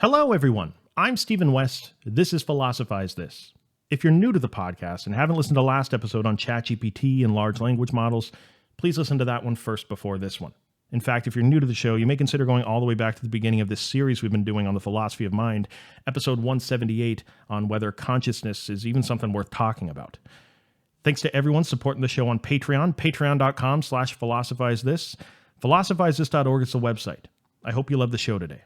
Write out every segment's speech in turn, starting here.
Hello, everyone. I'm Stephen West. This is Philosophize This. If you're new to the podcast and haven't listened to last episode on Chachi BT and large language models, please listen to that one first before this one. In fact, if you're new to the show, you may consider going all the way back to the beginning of this series we've been doing on the philosophy of mind, episode 178 on whether consciousness is even something worth talking about. Thanks to everyone supporting the show on Patreon, patreon.com/philosophizethis. Philosophizethis.org is the website. I hope you love the show today.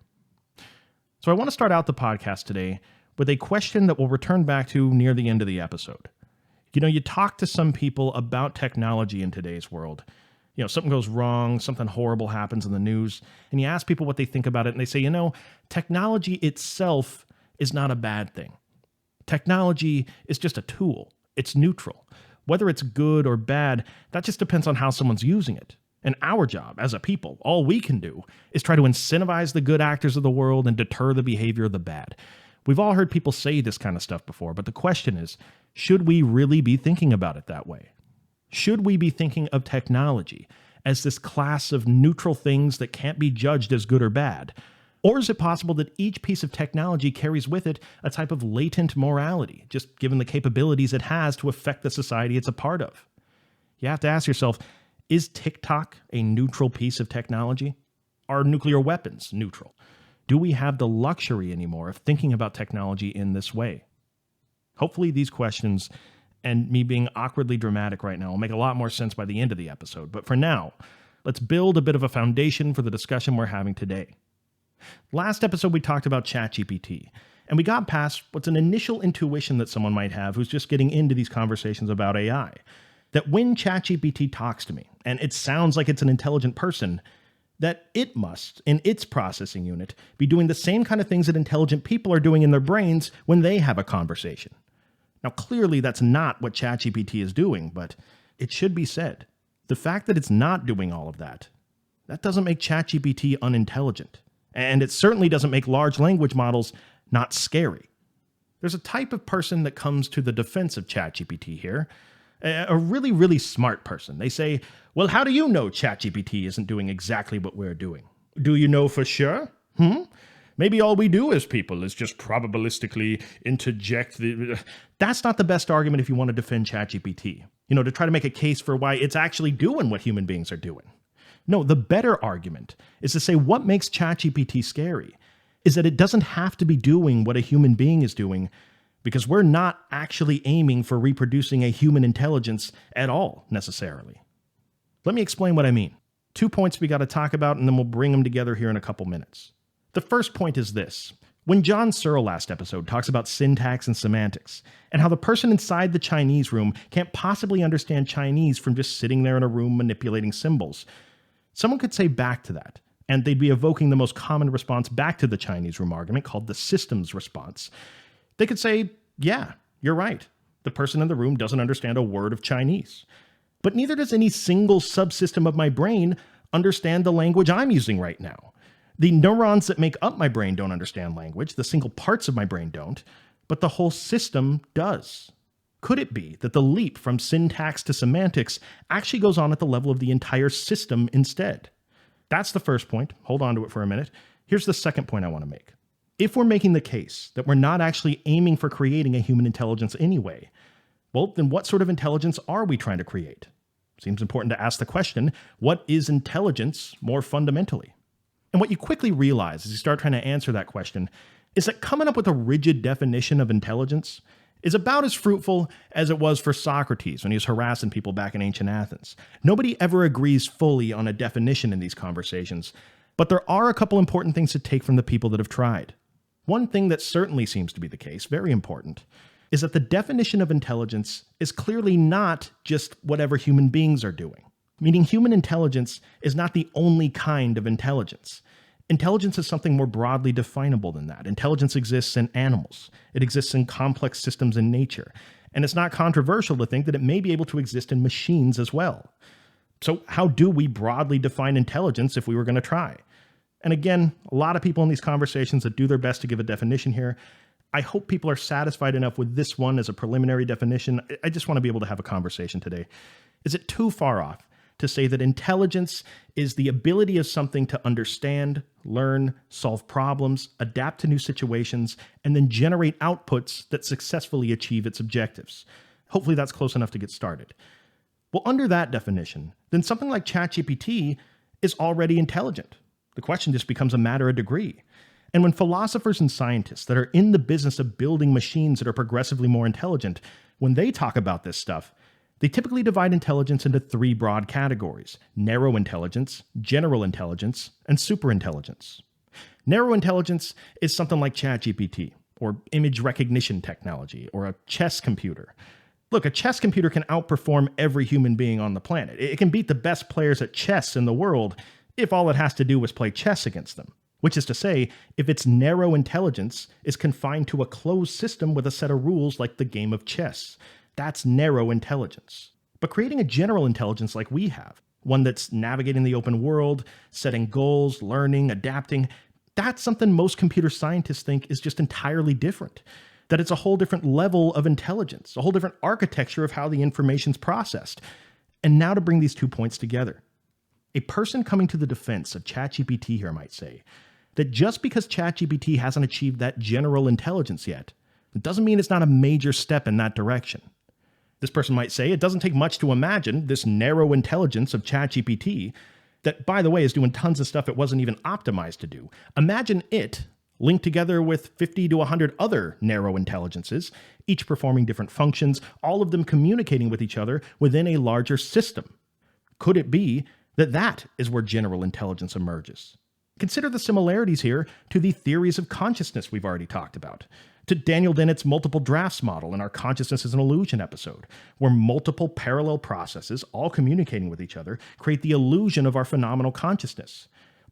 So I want to start out the podcast today with a question that we'll return back to near the end of the episode. You know, you talk to some people about technology in today's world. You know, something goes wrong, something horrible happens in the news, and you ask people what they think about it, and they say, you know, technology itself is not a bad thing. Technology is just a tool. It's neutral. Whether it's good or bad, that just depends on how someone's using it. And our job as a people, all we can do is try to incentivize the good actors of the world and deter the behavior of the bad. We've all heard people say this kind of stuff before, but the question is, should we really be thinking about it that way? Should we be thinking of technology as this class of neutral things that can't be judged as good or bad? Or is it possible that each piece of technology carries with it a type of latent morality, just given the capabilities it has to affect the society it's a part of? You have to ask yourself, is TikTok a neutral piece of technology? Are nuclear weapons neutral? Do we have the luxury anymore of thinking about technology in this way? Hopefully these questions, and me being awkwardly dramatic right now, will make a lot more sense by the end of the episode. But for now, let's build a bit of a foundation for the discussion we're having today. Last episode, we talked about Chachi BT, and we got past what's an initial intuition that someone might have who's just getting into these conversations about AI. That when Chachi BT talks to me, and it sounds like it's an intelligent person, that it must, in its processing unit, be doing the same kind of things that intelligent people are doing in their brains when they have a conversation. Now, clearly that's not what Chachi BT is doing, but it should be said. The fact that it's not doing all of that, that doesn't make Chachi BT unintelligent. And it certainly doesn't make large language models not scary. There's a type of person that comes to the defense of Chachi BT here. A really, really smart person. They say, well, how do you know ChatGPT isn't doing exactly what we're doing? Do you know for sure? Maybe all we do as people is just probabilistically interject the... That's not the best argument if you want to defend ChatGPT. You know, to try to make a case for why it's actually doing what human beings are doing. No, the better argument is to say what makes ChatGPT scary is that it doesn't have to be doing what a human being is doing, because we're not actually aiming for reproducing a human intelligence at all, necessarily. Let me explain what I mean. 2 points we got to talk about, and then we'll bring them together here in a couple minutes. The first point is this. When John Searle last episode talks about syntax and semantics, and how the person inside the Chinese room can't possibly understand Chinese from just sitting there in a room manipulating symbols, someone could say back to that, and they'd be evoking the most common response back to the Chinese room argument called the systems response. They could say, yeah, you're right. The person in the room doesn't understand a word of Chinese. But neither does any single subsystem of my brain understand the language I'm using right now. The neurons that make up my brain don't understand language. The single parts of my brain don't. But the whole system does. Could it be that the leap from syntax to semantics actually goes on at the level of the entire system instead? That's the first point. Hold on to it for a minute. Here's the second point I want to make. If we're making the case that we're not actually aiming for creating a human intelligence anyway, well, then what sort of intelligence are we trying to create? Seems important to ask the question, what is intelligence more fundamentally? And what you quickly realize as you start trying to answer that question is that coming up with a rigid definition of intelligence is about as fruitful as it was for Socrates when he was harassing people back in ancient Athens. Nobody ever agrees fully on a definition in these conversations, but there are a couple important things to take from the people that have tried. One thing that certainly seems to be the case, very important, is that the definition of intelligence is clearly not just whatever human beings are doing. Meaning human intelligence is not the only kind of intelligence. Intelligence is something more broadly definable than that. Intelligence exists in animals. It exists in complex systems in nature. And it's not controversial to think that it may be able to exist in machines as well. So how do we broadly define intelligence if we were going to try? And again, a lot of people in these conversations that do their best to give a definition here. I hope people are satisfied enough with this one as a preliminary definition. I just want to be able to have a conversation today. Is it too far off to say that intelligence is the ability of something to understand, learn, solve problems, adapt to new situations, and then generate outputs that successfully achieve its objectives. Hopefully that's close enough to get started. Well, under that definition, then something like Chachi BT is already intelligent. The question just becomes a matter of degree. And when philosophers and scientists that are in the business of building machines that are progressively more intelligent, when they talk about this stuff, they typically divide intelligence into three broad categories: narrow intelligence, general intelligence, and superintelligence. Narrow intelligence is something like ChatGPT, or image recognition technology, or a chess computer. Look, a chess computer can outperform every human being on the planet. It can beat the best players at chess in the world if all it has to do is play chess against them. Which is to say, if its narrow intelligence is confined to a closed system with a set of rules like the game of chess, that's narrow intelligence. But creating a general intelligence like we have, one that's navigating the open world, setting goals, learning, adapting, that's something most computer scientists think is just entirely different. That it's a whole different level of intelligence, a whole different architecture of how the information's processed. And now to bring these 2 points together. A person coming to the defense of ChatGPT here might say that just because ChatGPT hasn't achieved that general intelligence yet, it doesn't mean it's not a major step in that direction. This person might say it doesn't take much to imagine this narrow intelligence of ChatGPT, that, by the way, is doing tons of stuff it wasn't even optimized to do. Imagine it linked together with 50 to 100 other narrow intelligences, each performing different functions, all of them communicating with each other within a larger system. Could it be that that is where general intelligence emerges? Consider the similarities here to the theories of consciousness we've already talked about, to Daniel Dennett's multiple drafts model in our Consciousness is an Illusion episode, where multiple parallel processes, all communicating with each other, create the illusion of our phenomenal consciousness.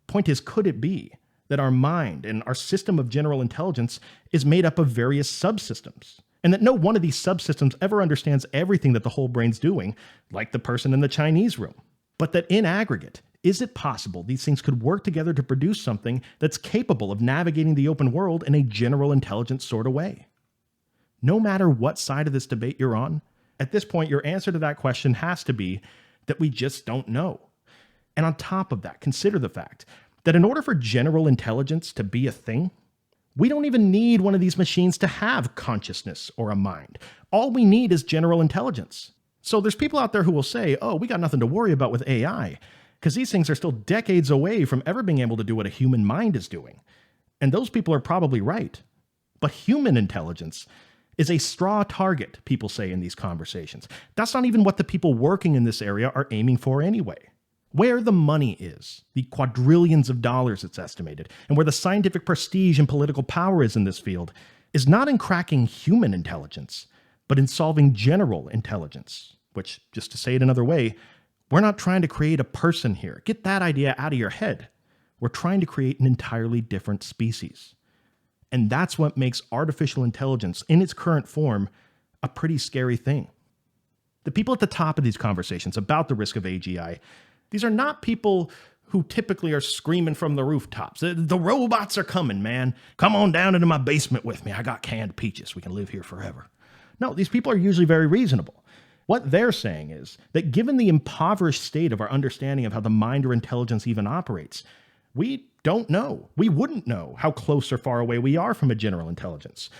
Point is, could it be that our mind and our system of general intelligence is made up of various subsystems, and that no one of these subsystems ever understands everything that the whole brain's doing, like the person in the Chinese room, but that in aggregate, is it possible these things could work together to produce something that's capable of navigating the open world in a general intelligence sort of way? No matter what side of this debate you're on, at this point, your answer to that question has to be that we just don't know. And on top of that, consider the fact that in order for general intelligence to be a thing, we don't even need one of these machines to have consciousness or a mind. All we need is general intelligence. So there's people out there who will say, oh, we got nothing to worry about with AI, because these things are still decades away from ever being able to do what a human mind is doing. And those people are probably right. But human intelligence is a straw target, people say in these conversations. That's not even what the people working in this area are aiming for anyway. Where the money is, the quadrillions of dollars it's estimated, and where the scientific prestige and political power is in this field, is not in cracking human intelligence, but in solving general intelligence, which, just to say it another way, we're not trying to create a person here. Get that idea out of your head. We're trying to create an entirely different species. And that's what makes artificial intelligence in its current form a pretty scary thing. The people at the top of these conversations about the risk of AGI, these are not people who typically are screaming from the rooftops. The robots are coming, man. Come on down into my basement with me. I got canned peaches. We can live here forever. No, these people are usually very reasonable. What they're saying is that given the impoverished state of our understanding of how the mind or intelligence even operates, we don't know. We wouldn't know how close or far away we are from a general intelligence.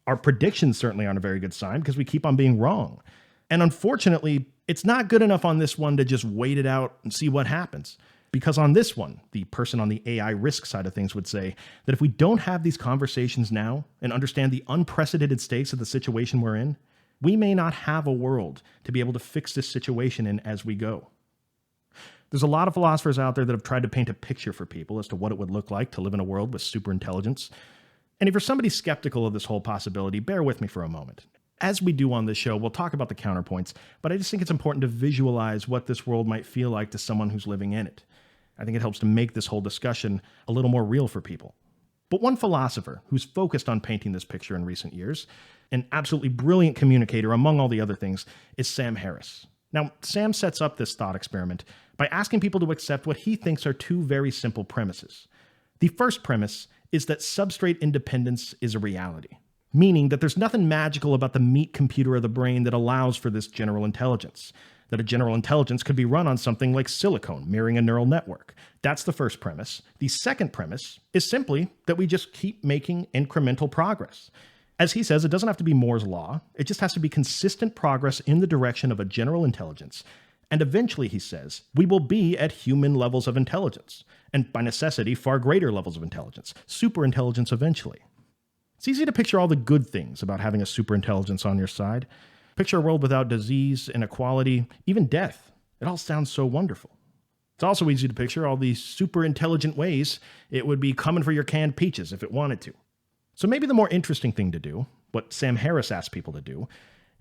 Our predictions certainly aren't a very good sign because we keep on being wrong. And unfortunately, it's not good enough on this one to just wait it out and see what happens. Because on this one, the person on the AI risk side of things would say that if we don't have these conversations now and understand the unprecedented stakes of the situation we're in, we may not have a world to be able to fix this situation in as we go. There's a lot of philosophers out there that have tried to paint a picture for people as to what it would look like to live in a world with superintelligence. And if you're somebody skeptical of this whole possibility, bear with me for a moment. As we do on this show, we'll talk about the counterpoints, but I just think it's important to visualize what this world might feel like to someone who's living in it. I think it helps to make this whole discussion a little more real for people. But one philosopher who's focused on painting this picture in recent years, an absolutely brilliant communicator among all the other things, is Sam Harris. Now, Sam sets up this thought experiment by asking people to accept what he thinks are two very simple premises. The first premise is that substrate independence is a reality, meaning that there's nothing magical about the meat computer of the brain that allows for this general intelligence. that a general intelligence could be run on something like silicone, mirroring a neural network. That's the first premise. The second premise is simply that we just keep making incremental progress. As he says, it doesn't have to be Moore's law. It just has to be consistent progress in the direction of a general intelligence. And eventually, he says, we will be at human levels of intelligence, and by necessity, far greater levels of intelligence, superintelligence eventually. It's easy to picture all the good things about having a superintelligence on your side. Picture a world without disease, inequality, even death. It all sounds so wonderful. It's also easy to picture all these super intelligent ways it would be coming for your canned peaches if it wanted to. So maybe the more interesting thing to do, what Sam Harris asks people to do,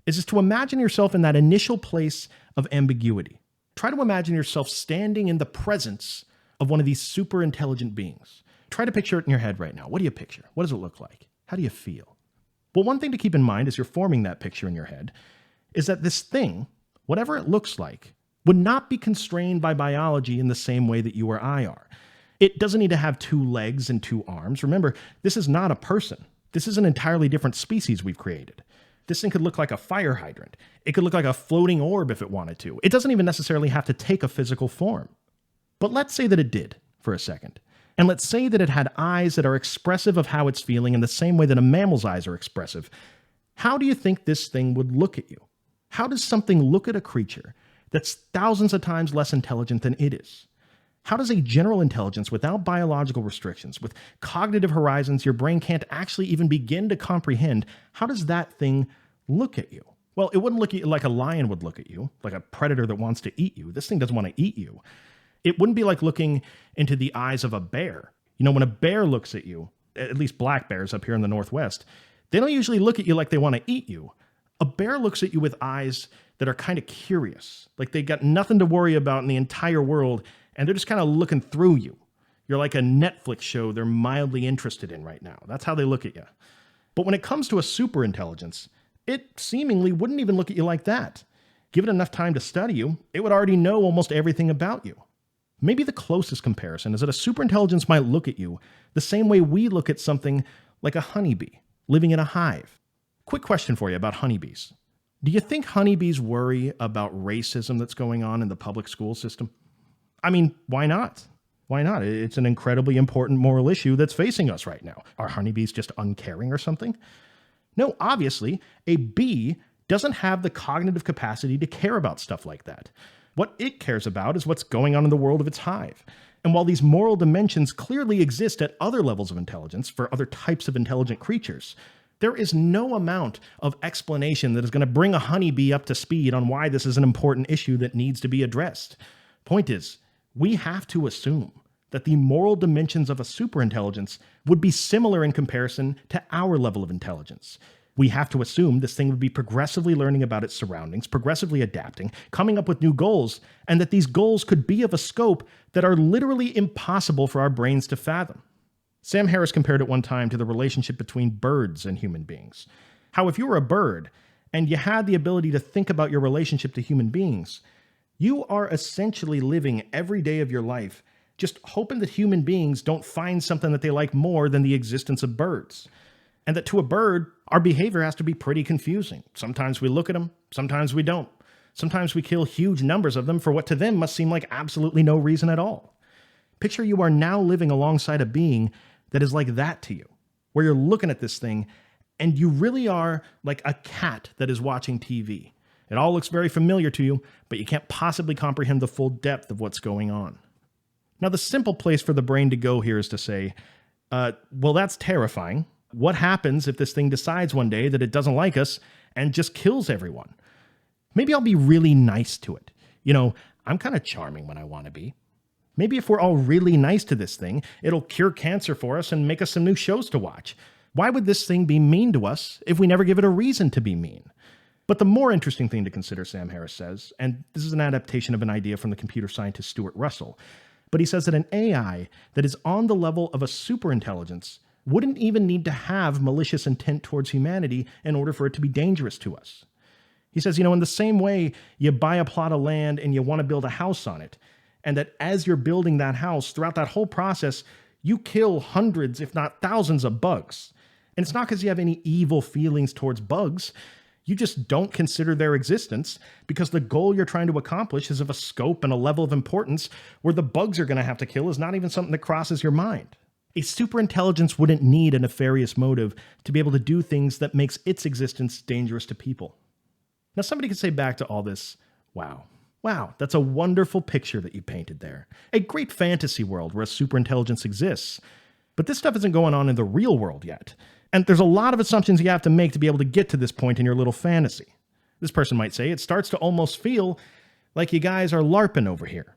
is just to imagine yourself in that initial place of ambiguity. Try to imagine yourself standing in the presence of one of these super intelligent beings. Try to picture it in your head right now. What do you picture? What does it look like? How do you feel? Well, one thing to keep in mind as you're forming that picture in your head is that this thing, whatever it looks like, would not be constrained by biology in the same way that you or I are. It doesn't need to have 2 legs and 2 arms. Remember, this is not a person. This is an entirely different species we've created. This thing could look like a fire hydrant. It could look like a floating orb if it wanted to. It doesn't even necessarily have to take a physical form. But let's say that it did for a second. And let's say that it had eyes that are expressive of how it's feeling in the same way that a mammal's eyes are expressive. How do you think this thing would look at you? How does something look at a creature that's thousands of times less intelligent than it is? How does a general intelligence without biological restrictions, with cognitive horizons your brain can't actually even begin to comprehend, how does that thing look at you? Well, it wouldn't look at you like a lion would look at you, like a predator that wants to eat you. This thing doesn't want to eat you. It wouldn't be like looking into the eyes of a bear. You know, when a bear looks at you, at least black bears up here in the Northwest, they don't usually look at you like they want to eat you. A bear looks at you with eyes that are kind of curious, like they got nothing to worry about in the entire world, and they're just kind of looking through you. You're like a Netflix show they're mildly interested in right now. That's how they look at you. But when it comes to a superintelligence, it seemingly wouldn't even look at you like that. Give it enough time to study you, it would already know almost everything about you. Maybe the closest comparison is that a superintelligence might look at you the same way we look at something like a honeybee living in a hive. Quick question for you about honeybees. Do you think honeybees worry about racism that's going on in the public school system? I mean, why not? Why not? It's an incredibly important moral issue that's facing us right now. Are honeybees just uncaring or something? No, obviously, a bee doesn't have the cognitive capacity to care about stuff like that. What it cares about is what's going on in the world of its hive. And while these moral dimensions clearly exist at other levels of intelligence for other types of intelligent creatures, there is no amount of explanation that is going to bring a honeybee up to speed on why this is an important issue that needs to be addressed. Point is, we have to assume that the moral dimensions of a superintelligence would be similar in comparison to our level of intelligence. We have to assume this thing would be progressively learning about its surroundings, progressively adapting, coming up with new goals, and that these goals could be of a scope that are literally impossible for our brains to fathom. Sam Harris compared it one time to the relationship between birds and human beings. How if you were a bird and you had the ability to think about your relationship to human beings, you are essentially living every day of your life just hoping that human beings don't find something that they like more than the existence of birds. And that to a bird, our behavior has to be pretty confusing. Sometimes we look at them, sometimes we don't. Sometimes we kill huge numbers of them for what to them must seem like absolutely no reason at all. Picture you are now living alongside a being that is like that to you, where you're looking at this thing and you really are like a cat that is watching TV. It all looks very familiar to you, but you can't possibly comprehend the full depth of what's going on. Now, the simple place for the brain to go here is to say, well, that's terrifying. What happens if this thing decides one day that it doesn't like us and just kills everyone? Maybe I'll be really nice to it. You know, I'm kind of charming when I want to be. Maybe if we're all really nice to this thing, it'll cure cancer for us and make us some new shows to watch. Why would this thing be mean to us if we never give it a reason to be mean? But the more interesting thing to consider, Sam Harris says, and this is an adaptation of an idea from the computer scientist Stuart Russell, but he says that an AI that is on the level of a superintelligence wouldn't even need to have malicious intent towards humanity in order for it to be dangerous to us. He says, in the same way you buy a plot of land and you want to build a house on it, and that as you're building that house, throughout that whole process, you kill hundreds, if not thousands of bugs. And it's not because you have any evil feelings towards bugs. You just don't consider their existence because the goal you're trying to accomplish is of a scope and a level of importance where the bugs you're going to have to kill is not even something that crosses your mind. A superintelligence wouldn't need a nefarious motive to be able to do things that makes its existence dangerous to people. Now, somebody could say back to all this, wow, that's a wonderful picture that you painted there. A great fantasy world where a superintelligence exists. But this stuff isn't going on in the real world yet. And there's a lot of assumptions you have to make to be able to get to this point in your little fantasy. This person might say it starts to almost feel like you guys are LARPing over here.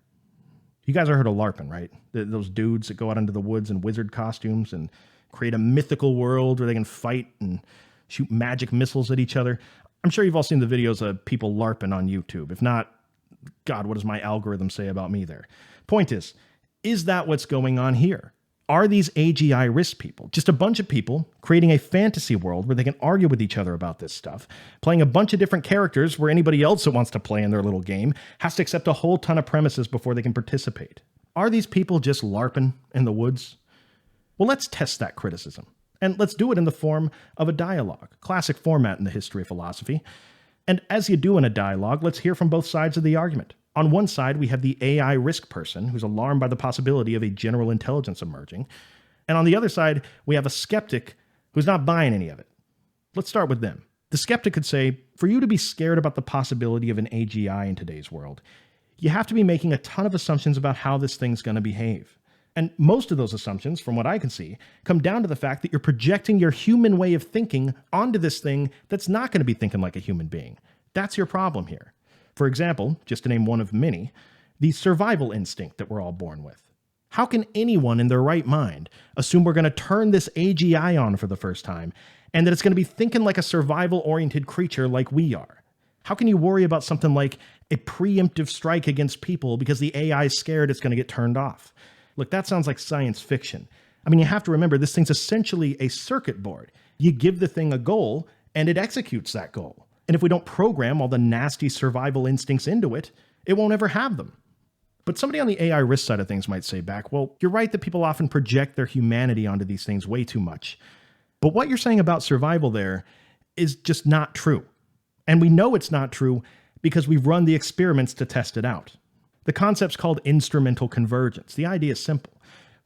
You guys are heard of LARPing, right? Those dudes that go out into the woods in wizard costumes and create a mythical world where they can fight and shoot magic missiles at each other. I'm sure you've all seen the videos of people LARPing on YouTube. If not, God, what does my algorithm say about me there? Point is that what's going on here? Are these AGI risk people just a bunch of people creating a fantasy world where they can argue with each other about this stuff, playing a bunch of different characters where anybody else that wants to play in their little game has to accept a whole ton of premises before they can participate? Are these people just LARPing in the woods? Well, let's test that criticism. And let's do it in the form of a dialogue, classic format in the history of philosophy. And as you do in a dialogue, let's hear from both sides of the argument. On one side, we have the AI risk person who's alarmed by the possibility of a general intelligence emerging. And on the other side, we have a skeptic who's not buying any of it. Let's start with them. The skeptic could say, for you to be scared about the possibility of an AGI in today's world, you have to be making a ton of assumptions about how this thing's going to behave. And most of those assumptions, from what I can see, come down to the fact that you're projecting your human way of thinking onto this thing that's not going to be thinking like a human being. That's your problem here. For example, just to name one of many, the survival instinct that we're all born with. How can anyone in their right mind assume we're going to turn this AGI on for the first time and that it's going to be thinking like a survival-oriented creature like we are? How can you worry about something like a preemptive strike against people because the AI is scared it's going to get turned off? Look, that sounds like science fiction. I mean, you have to remember this thing's essentially a circuit board. You give the thing a goal and it executes that goal. And if we don't program all the nasty survival instincts into it, it won't ever have them. But somebody on the AI risk side of things might say back, well, you're right that people often project their humanity onto these things way too much. But what you're saying about survival there is just not true. And we know it's not true because we've run the experiments to test it out. The concept's called instrumental convergence. The idea is simple.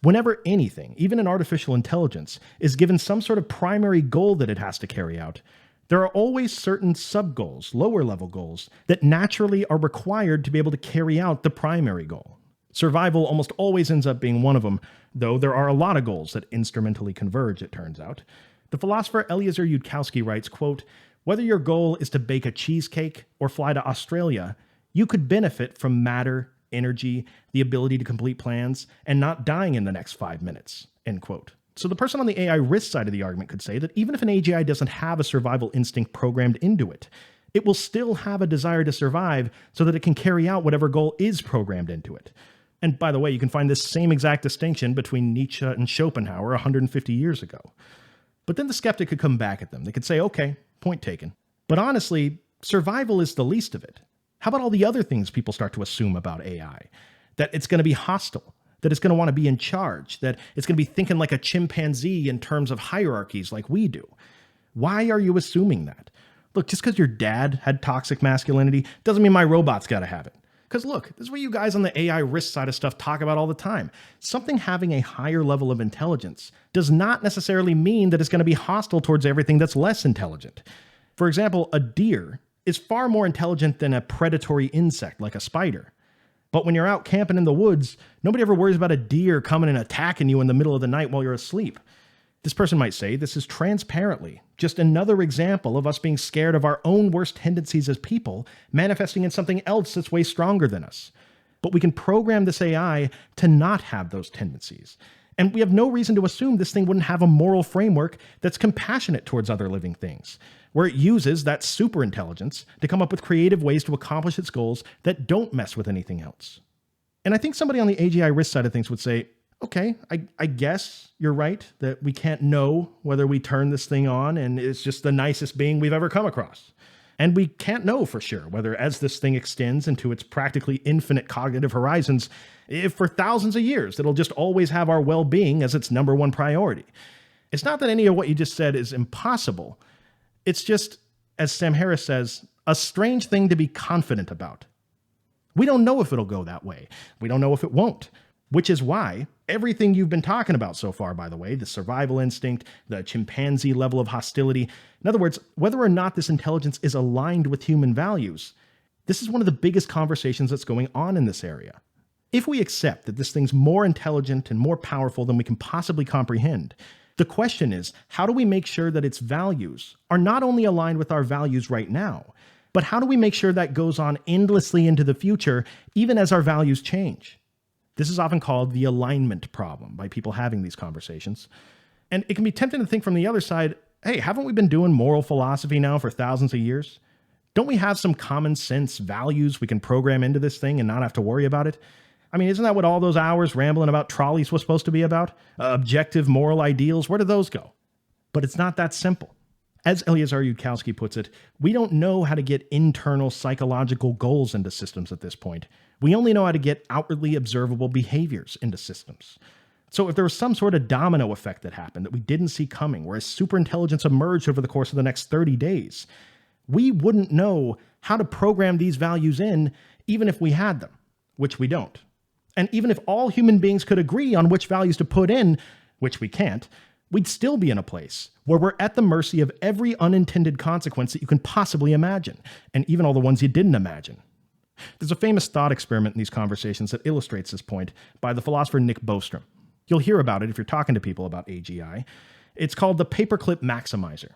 Whenever anything, even an artificial intelligence, is given some sort of primary goal that it has to carry out, there are always certain sub-goals, lower-level goals, that naturally are required to be able to carry out the primary goal. Survival almost always ends up being one of them, though there are a lot of goals that instrumentally converge, it turns out. The philosopher Eliezer Yudkowsky writes, quote, whether your goal is to bake a cheesecake or fly to Australia, you could benefit from matter, energy, the ability to complete plans, and not dying in the next 5 minutes, end quote. So the person on the AI risk side of the argument could say that even if an AGI doesn't have a survival instinct programmed into it, it will still have a desire to survive so that it can carry out whatever goal is programmed into it. And by the way, you can find this same exact distinction between Nietzsche and Schopenhauer 150 years ago. But then the skeptic could come back at them. They could say, okay, point taken. But honestly, survival is the least of it. How about all the other things people start to assume about AI? That it's going to be hostile, that it's going to want to be in charge, that it's going to be thinking like a chimpanzee in terms of hierarchies like we do. Why are you assuming that? Look, just because your dad had toxic masculinity doesn't mean my robot's got to have it. Because look, this is what you guys on the AI risk side of stuff talk about all the time. Something having a higher level of intelligence does not necessarily mean that it's going to be hostile towards everything that's less intelligent. For example, a deer is far more intelligent than a predatory insect like a spider. But when you're out camping in the woods, nobody ever worries about a deer coming and attacking you in the middle of the night while you're asleep. This person might say this is transparently just another example of us being scared of our own worst tendencies as people, manifesting in something else that's way stronger than us. But we can program this AI to not have those tendencies. And we have no reason to assume this thing wouldn't have a moral framework that's compassionate towards other living things, where it uses that superintelligence to come up with creative ways to accomplish its goals that don't mess with anything else. And I think somebody on the AGI risk side of things would say, okay, I guess you're right that we can't know whether we turn this thing on and it's just the nicest being we've ever come across. And we can't know for sure whether as this thing extends into its practically infinite cognitive horizons, if for thousands of years, it'll just always have our well-being as its number one priority. It's not that any of what you just said is impossible. It's just As Sam Harris says, a strange thing to be confident about. We don't know if it'll go that way. We don't know if it won't, which is why everything you've been talking about so far, by the way, the survival instinct, the chimpanzee level of hostility, in other words, whether or not this intelligence is aligned with human values, this is one of the biggest conversations that's going on in this area. If we accept that this thing's more intelligent and more powerful than we can possibly comprehend, the question is, how do we make sure that its values are not only aligned with our values right now, but how do we make sure that goes on endlessly into the future, even as our values change? This is often called the alignment problem by people having these conversations. And it can be tempting to think from the other side, hey, haven't we been doing moral philosophy now for thousands of years? Don't we have some common sense values we can program into this thing and not have to worry about it? I mean, isn't that what all those hours rambling about trolleys was supposed to be about? Objective moral ideals, where do those go? But it's not that simple. As Eliezer Yudkowsky puts it, we don't know how to get internal psychological goals into systems at this point. We only know how to get outwardly observable behaviors into systems. So if there was some sort of domino effect that happened that we didn't see coming, whereas superintelligence emerged over the course of the next 30 days, we wouldn't know how to program these values in, even if we had them, which we don't. And even if all human beings could agree on which values to put in, which we can't, we'd still be in a place where we're at the mercy of every unintended consequence that you can possibly imagine, and even all the ones you didn't imagine. There's a famous thought experiment in these conversations that illustrates this point by the philosopher Nick Bostrom. You'll hear about it if you're talking to people about AGI. It's called the paperclip maximizer.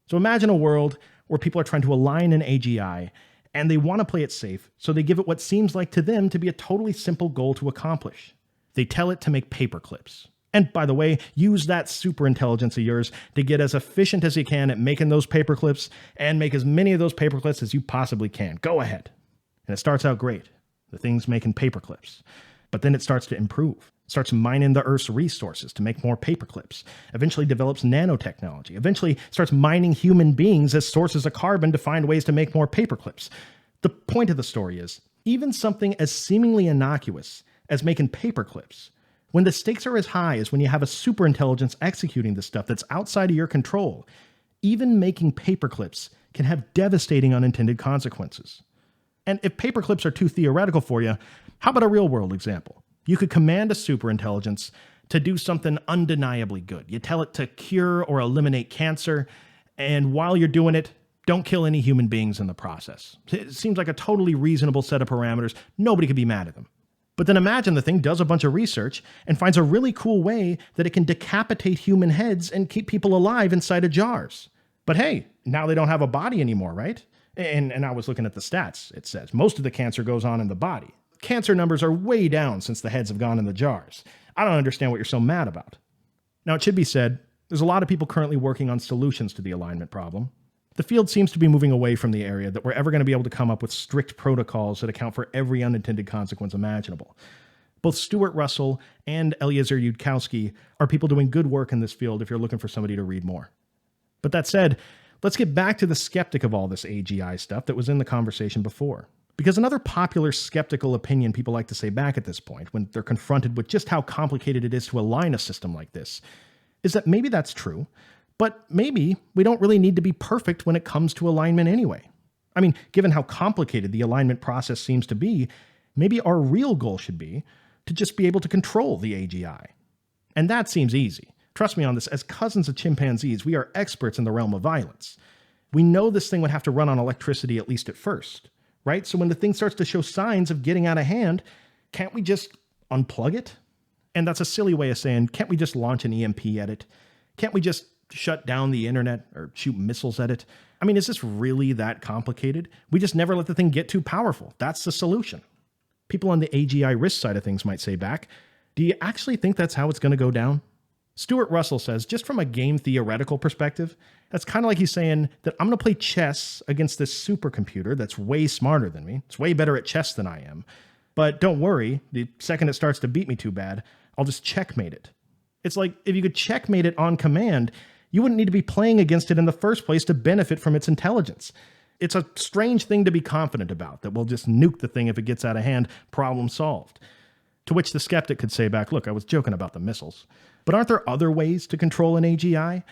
So imagine a world where people are trying to align an AGI, and they want to play it safe, so they give it what seems like to them to be a totally simple goal to accomplish. They tell it to make paperclips. And by the way, use that super intelligence of yours to get as efficient as you can at making those paperclips and make as many of those paperclips as you possibly can. Go ahead. And it starts out great. The thing's making paperclips. But then it starts to improve. Starts mining the Earth's resources to make more paperclips. Eventually develops nanotechnology. Eventually starts mining human beings as sources of carbon to find ways to make more paperclips. The point of the story is, even something as seemingly innocuous as making paperclips, when the stakes are as high as when you have a superintelligence executing the stuff that's outside of your control, even making paperclips can have devastating unintended consequences. And if paperclips are too theoretical for you, how about a real-world example? You could command a superintelligence to do something undeniably good. You tell it to cure or eliminate cancer, and while you're doing it, don't kill any human beings in the process. It seems like a totally reasonable set of parameters. Nobody could be mad at them. But then imagine the thing does a bunch of research and finds a really cool way that it can decapitate human heads and keep people alive inside of jars. But hey, now they don't have a body anymore, right? And I was looking at the stats. It says most of the cancer goes on in the body. Cancer numbers are way down since the heads have gone in the jars. I don't understand what you're so mad about. Now, it should be said, there's a lot of people currently working on solutions to the alignment problem. The field seems to be moving away from the area that we're ever going to be able to come up with strict protocols that account for every unintended consequence imaginable. Both Stuart Russell and Eliezer Yudkowsky are people doing good work in this field if you're looking for somebody to read more. But that said, let's get back to the skeptic of all this AGI stuff that was in the conversation before. Because another popular skeptical opinion people like to say back at this point, when they're confronted with just how complicated it is to align a system like this, is that maybe that's true, but maybe we don't really need to be perfect when it comes to alignment anyway. I mean, given how complicated the alignment process seems to be, maybe our real goal should be to just be able to control the AGI. And that seems easy. Trust me on this, as cousins of chimpanzees, we are experts in the realm of violence. We know this thing would have to run on electricity at least at first, right? So when the thing starts to show signs of getting out of hand, can't we just unplug it? And that's a silly way of saying, can't we just launch an EMP at it? Can't we just shut down the internet or shoot missiles at it? I mean, is this really that complicated? We just never let the thing get too powerful. That's the solution. People on the AGI risk side of things might say back, do you actually think that's how it's going to go down? Stuart Russell says, just from a game theoretical perspective, that's kind of like he's saying that I'm going to play chess against this supercomputer that's way smarter than me. It's way better at chess than I am. But don't worry, the second it starts to beat me too bad, I'll just checkmate it. It's like if you could checkmate it on command, you wouldn't need to be playing against it in the first place to benefit from its intelligence. It's a strange thing to be confident about, that we'll just nuke the thing if it gets out of hand, problem solved. To which the skeptic could say back, look, I was joking about the missiles. But aren't there other ways to control an AGI?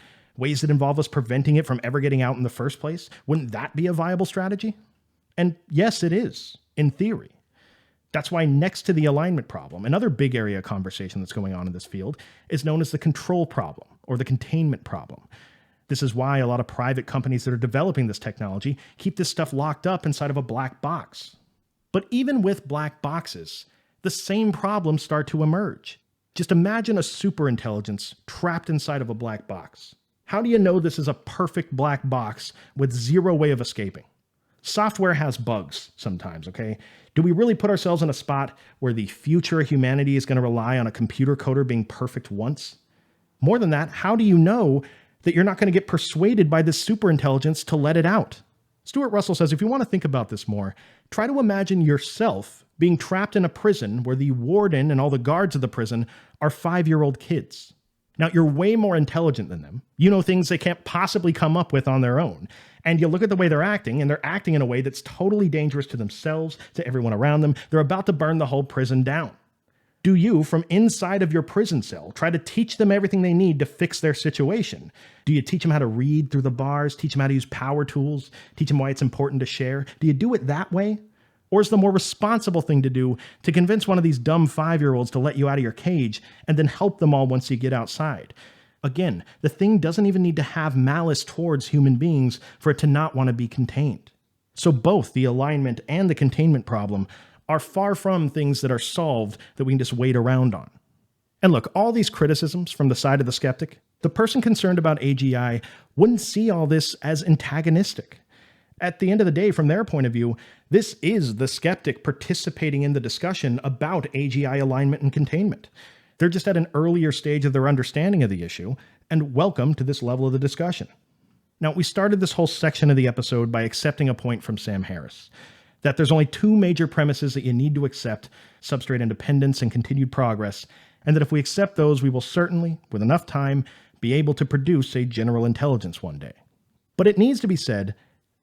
Ways that involve us preventing it from ever getting out in the first place? Wouldn't that be a viable strategy? And yes, it is, in theory. That's why next to the alignment problem, another big area of conversation that's going on in this field is known as the control problem or the containment problem. This is why a lot of private companies that are developing this technology keep this stuff locked up inside of a black box. But even with black boxes, the same problems start to emerge. Just imagine a superintelligence trapped inside of a black box. How do you know this is a perfect black box with zero way of escaping? Software has bugs sometimes, okay? Do we really put ourselves in a spot where the future of humanity is going to rely on a computer coder being perfect once? More than that, how do you know that you're not going to get persuaded by this superintelligence to let it out? Stuart Russell says, if you want to think about this more, try to imagine yourself being trapped in a prison where the warden and all the guards of the prison are 5-year-old kids. Now, you're way more intelligent than them. You know things they can't possibly come up with on their own. And you look at the way they're acting, and they're acting in a way that's totally dangerous to themselves, to everyone around them. They're about to burn the whole prison down. Do you, from inside of your prison cell, try to teach them everything they need to fix their situation? Do you teach them how to read through the bars, teach them how to use power tools, teach them why it's important to share? Do you do it that way? Or is the more responsible thing to do to convince one of these dumb 5-year-olds to let you out of your cage and then help them all once you get outside? Again, the thing doesn't even need to have malice towards human beings for it to not want to be contained. So both the alignment and the containment problem are far from things that are solved that we can just wait around on. And look, all these criticisms from the side of the skeptic, the person concerned about AGI wouldn't see all this as antagonistic. At the end of the day, from their point of view, this is the skeptic participating in the discussion about AGI alignment and containment. They're just at an earlier stage of their understanding of the issue, and welcome to this level of the discussion. Now, we started this whole section of the episode by accepting a point from Sam Harris, that there's only 2 major premises that you need to accept: substrate independence and continued progress, and that if we accept those, we will certainly, with enough time, be able to produce a general intelligence one day. But it needs to be said,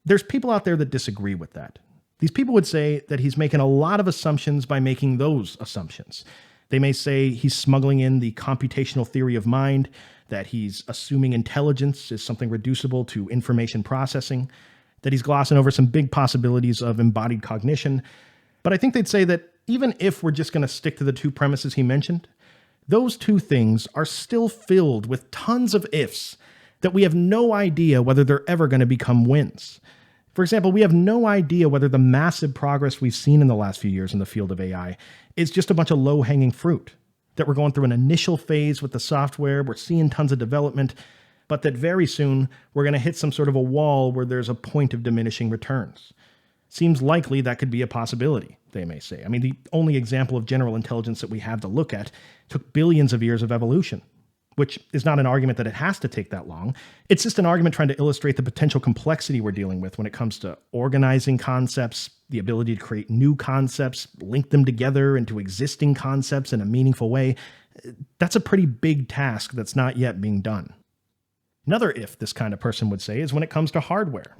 there's people out there that disagree with that. These people would say that he's making a lot of assumptions by making those assumptions. They may say he's smuggling in the computational theory of mind, that he's assuming intelligence is something reducible to information processing, that he's glossing over some big possibilities of embodied cognition. But I think they'd say that even if we're just going to stick to the 2 premises he mentioned, those 2 things are still filled with tons of ifs that we have no idea whether they're ever going to become wins. For example, we have no idea whether the massive progress we've seen in the last few years in the field of AI is just a bunch of low-hanging fruit, that we're going through an initial phase with the software, we're seeing tons of development, but that very soon we're going to hit some sort of a wall where there's a point of diminishing returns. Seems likely that could be a possibility, they may say. I mean, the only example of general intelligence that we have to look at took billions of years of evolution, which is not an argument that it has to take that long. It's just an argument trying to illustrate the potential complexity we're dealing with when it comes to organizing concepts, the ability to create new concepts, link them together into existing concepts in a meaningful way. That's a pretty big task that's not yet being done. Another if this kind of person would say is when it comes to hardware.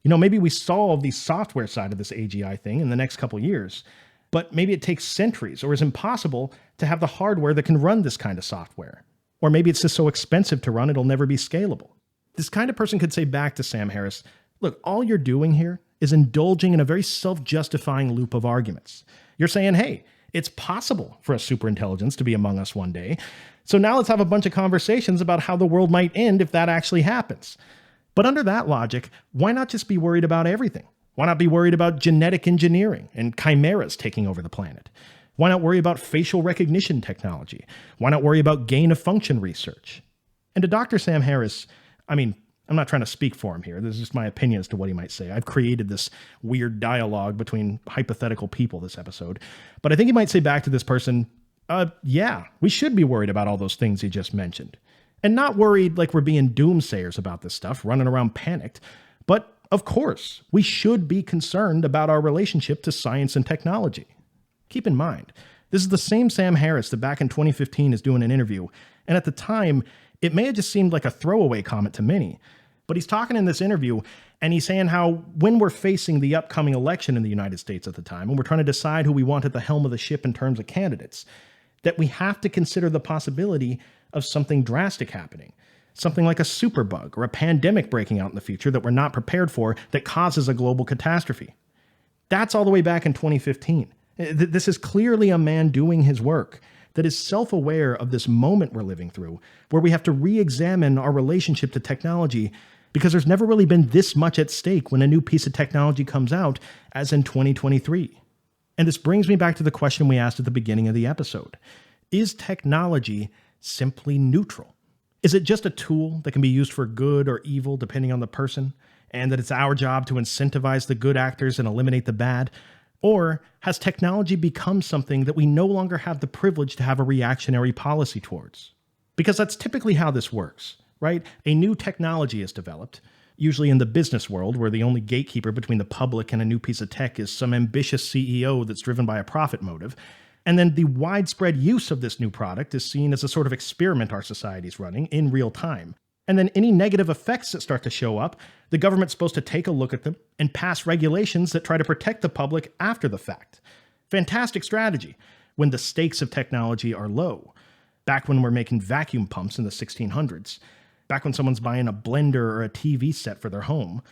Maybe we solve the software side of this AGI thing in the next couple years, but maybe it takes centuries or is impossible to have the hardware that can run this kind of software. Or maybe it's just so expensive to run, it'll never be scalable. This kind of person could say back to Sam Harris, look, all you're doing here is indulging in a very self-justifying loop of arguments. You're saying, hey, it's possible for a superintelligence to be among us one day. So now let's have a bunch of conversations about how the world might end if that actually happens. But under that logic, why not just be worried about everything? Why not be worried about genetic engineering and chimeras taking over the planet? Why not worry about facial recognition technology? Why not worry about gain-of-function research? And to Dr. Sam Harris, I'm not trying to speak for him here. This is just my opinion as to what he might say. I've created this weird dialogue between hypothetical people this episode. But I think he might say back to this person, yeah, we should be worried about all those things he just mentioned. And not worried like we're being doomsayers about this stuff, running around panicked. But of course, we should be concerned about our relationship to science and technology. Keep in mind, this is the same Sam Harris that back in 2015 is doing an interview, and at the time, it may have just seemed like a throwaway comment to many, but he's talking in this interview, and he's saying how when we're facing the upcoming election in the United States at the time, and we're trying to decide who we want at the helm of the ship in terms of candidates, that we have to consider the possibility of something drastic happening, Something like a superbug or a pandemic breaking out in the future that we're not prepared for that causes a global catastrophe. That's all the way back in 2015. This is clearly a man doing his work that is self-aware of this moment we're living through, where we have to re-examine our relationship to technology because there's never really been this much at stake when a new piece of technology comes out as in 2023. And this brings me back to the question we asked at the beginning of the episode. Is technology simply neutral? Is it just a tool that can be used for good or evil depending on the person, and that it's our job to incentivize the good actors and eliminate the bad? Or has technology become something that we no longer have the privilege to have a reactionary policy towards? Because that's typically how this works, right? A new technology is developed, usually in the business world, where the only gatekeeper between the public and a new piece of tech is some ambitious CEO that's driven by a profit motive. And then the widespread use of this new product is seen as a sort of experiment our society's running in real time. And then any negative effects that start to show up, the government's supposed to take a look at them and pass regulations that try to protect the public after the fact. Fantastic strategy when the stakes of technology are low. Back when we're making vacuum pumps in the 1600s. Back when someone's buying a blender or a TV set for their home.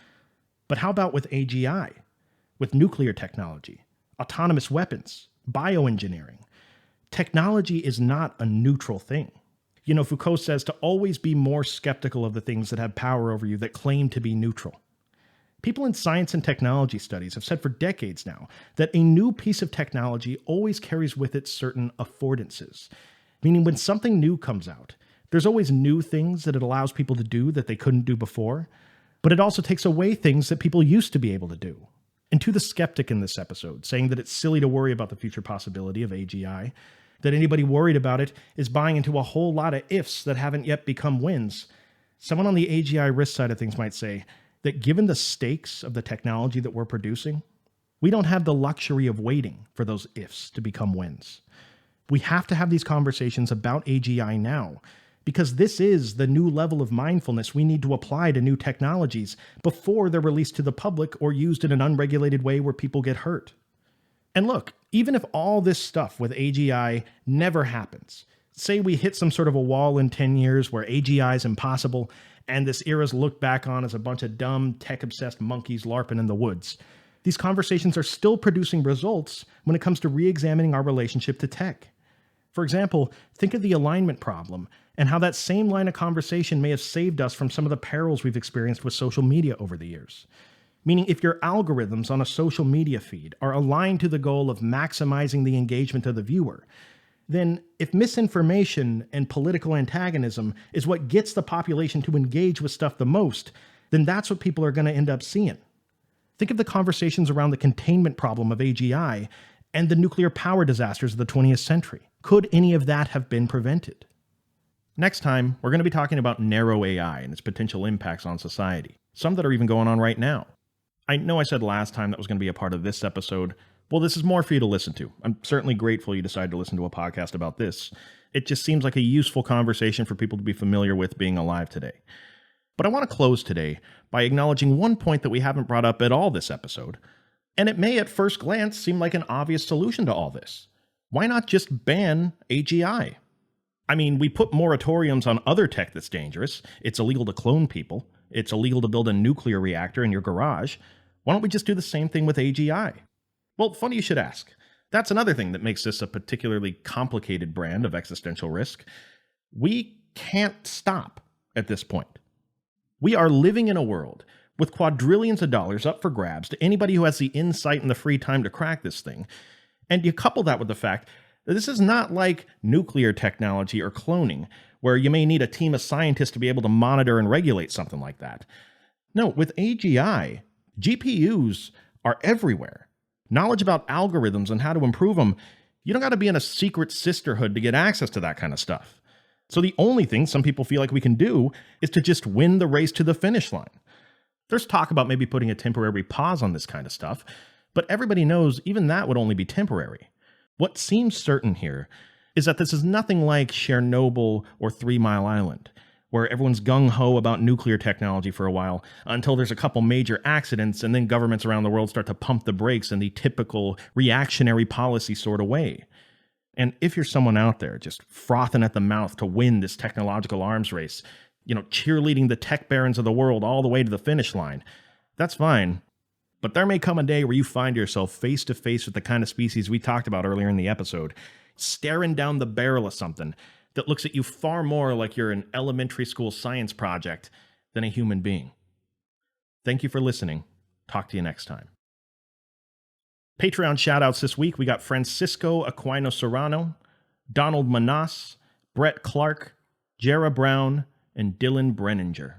But how about with AGI? With nuclear technology, autonomous weapons, bioengineering? Technology is not a neutral thing. You know, Foucault says to always be more skeptical of the things that have power over you that claim to be neutral. People in science and technology studies have said for decades now that a new piece of technology always carries with it certain affordances. Meaning when something new comes out, there's always new things that it allows people to do that they couldn't do before, but it also takes away things that people used to be able to do. And to the skeptic in this episode, saying that it's silly to worry about the future possibility of AGI, that anybody worried about it is buying into a whole lot of ifs that haven't yet become wins. Someone on the AGI risk side of things might say that given the stakes of the technology that we're producing, we don't have the luxury of waiting for those ifs to become wins. We have to have these conversations about AGI now, because this is the new level of mindfulness we need to apply to new technologies before they're released to the public or used in an unregulated way where people get hurt. And look, even if all this stuff with AGI never happens, say we hit some sort of a wall in 10 years where AGI is impossible and this era's looked back on as a bunch of dumb, tech-obsessed monkeys LARPing in the woods, these conversations are still producing results when it comes to re-examining our relationship to tech. For example, think of the alignment problem and how that same line of conversation may have saved us from some of the perils we've experienced with social media over the years. Meaning if your algorithms on a social media feed are aligned to the goal of maximizing the engagement of the viewer, then if misinformation and political antagonism is what gets the population to engage with stuff the most, then that's what people are going to end up seeing. Think of the conversations around the containment problem of AGI and the nuclear power disasters of the 20th century. Could any of that have been prevented? Next time, we're going to be talking about narrow AI and its potential impacts on society, some that are even going on right now. I know I said last time that was going to be a part of this episode. Well, this is more for you to listen to. I'm certainly grateful you decided to listen to a podcast about this. It just seems like a useful conversation for people to be familiar with being alive today. But I want to close today by acknowledging one point that we haven't brought up at all this episode, and it may at first glance seem like an obvious solution to all this. Why not just ban AGI? I mean, we put moratoriums on other tech that's dangerous. It's illegal to clone people. It's illegal to build a nuclear reactor in your garage. Why don't we just do the same thing with AGI? Well, funny you should ask. That's another thing that makes this a particularly complicated brand of existential risk. We can't stop at this point. We are living in a world with quadrillions of dollars up for grabs to anybody who has the insight and the free time to crack this thing. And you couple that with the fact that this is not like nuclear technology or cloning, where you may need a team of scientists to be able to monitor and regulate something like that. No, with AGI, GPUs are everywhere. Knowledge about algorithms and how to improve them, you don't got to be in a secret sisterhood to get access to that kind of stuff. So the only thing some people feel like we can do is to just win the race to the finish line. There's talk about maybe putting a temporary pause on this kind of stuff, but everybody knows even that would only be temporary. What seems certain here is that this is nothing like Chernobyl or 3 Mile Island, where everyone's gung-ho about nuclear technology for a while until there's a couple major accidents and then governments around the world start to pump the brakes in the typical reactionary policy sort of way. And if you're someone out there just frothing at the mouth to win this technological arms race, cheerleading the tech barons of the world all the way to the finish line. That's fine. But there may come a day where you find yourself face to face with the kind of species we talked about earlier in the episode, staring down the barrel of something that looks at you far more like you're an elementary school science project than a human being. Thank you for listening. Talk to you next time. Patreon shoutouts this week. We got Francisco Aquino Serrano, Donald Manas, Brett Clark, Jara Brown, and Dylan Brenninger.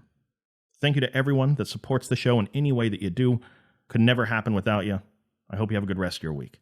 Thank you to everyone that supports the show in any way that you do. Could never happen without you. I hope you have a good rest of your week.